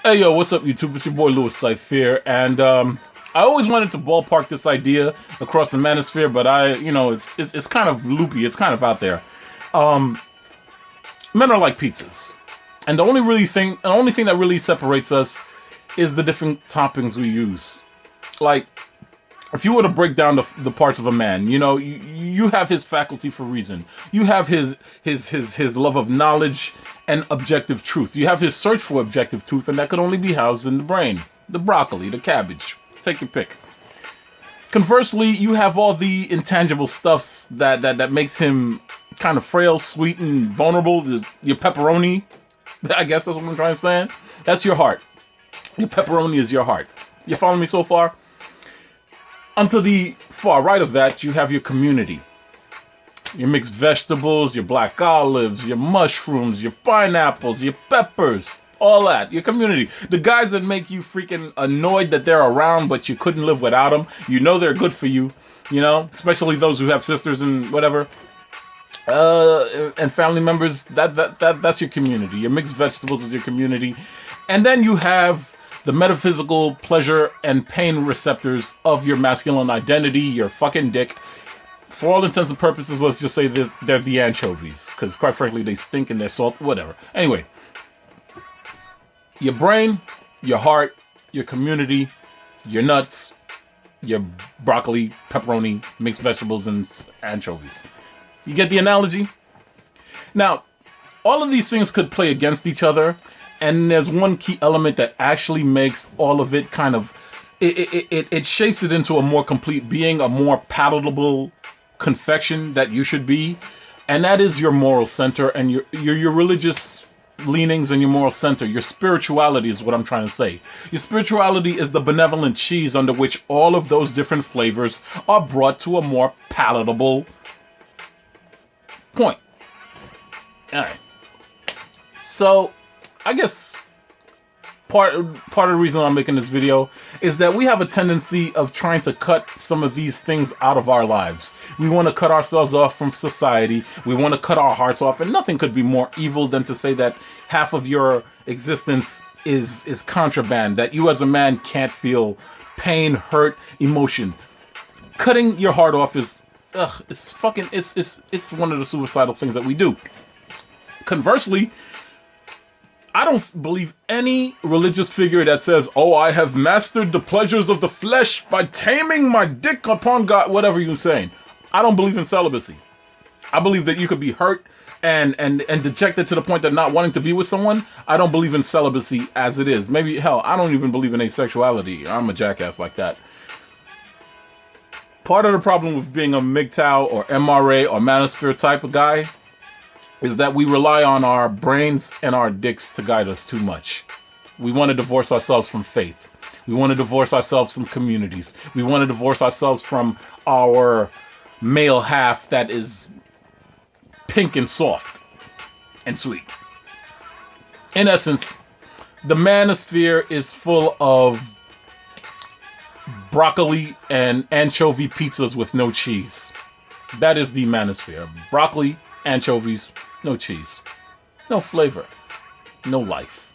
Hey yo, what's up YouTube? It's your boy Louis Syfe here, and I always wanted to ballpark this idea across the manosphere, but it's kind of loopy. It's kind of out there. Men are like pizzas, and the only thing that really separates us is the different toppings we use. Like, if you were to break down the parts of a man, you have his faculty for reason. You have his love of knowledge and objective truth. You have his search for objective truth, and that could only be housed in the brain. The broccoli, the cabbage. Take your pick. Conversely, you have all the intangible stuffs that makes him kind of frail, sweet, and vulnerable. Your pepperoni, I guess that's what I'm trying to say. That's your heart. Your pepperoni is your heart. You follow me so far? Onto the far right of that, you have your community. Your mixed vegetables, your black olives, your mushrooms, your pineapples, your peppers, all that. Your community. The guys that make you freaking annoyed that they're around, but you couldn't live without them. You know they're good for you, especially those who have sisters and whatever. And family members, that's your community. Your mixed vegetables is your community. And then you have the metaphysical pleasure and pain receptors of your masculine identity, your fucking dick. For all intents and purposes, let's just say that they're the anchovies, because quite frankly, they stink and they're salt, whatever. Anyway, your brain, your heart, your community, your nuts, your broccoli, pepperoni, mixed vegetables, and anchovies. You get the analogy? Now, all of these things could play against each other, and there's one key element that actually makes all of it kind of, it shapes it into a more complete being, a more palatable confection that you should be, and that is your moral center and your religious leanings and your moral center. Your spirituality is what I'm trying to say. Your spirituality is the benevolent cheese under which all of those different flavors are brought to a more palatable point. All right. So, I guess part of the reason I'm making this video is that we have a tendency of trying to cut some of these things out of our lives. We want to cut ourselves off from society. We want to cut our hearts off, and nothing could be more evil than to say that half of your existence is contraband, that you as a man can't feel pain, hurt, emotion. Cutting your heart off is it's one of the suicidal things that we do. Conversely, I don't believe any religious figure that says, "Oh, I have mastered the pleasures of the flesh by taming my dick upon God," whatever you're saying. I don't believe in celibacy. I believe that you could be hurt and dejected to the point of not wanting to be with someone. I don't believe in celibacy as it is. Maybe, hell, I don't even believe in asexuality. I'm a jackass like that. Part of the problem with being a MGTOW or MRA or manosphere type of guy is that we rely on our brains and our dicks to guide us too much. We want to divorce ourselves from faith. We want to divorce ourselves from communities. We want to divorce ourselves from our male half that is pink and soft and sweet. In essence, the manosphere is full of broccoli and anchovy pizzas with no cheese. That is the manosphere. Broccoli, anchovies, no cheese, no flavor, no life.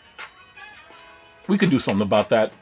We could do something about that.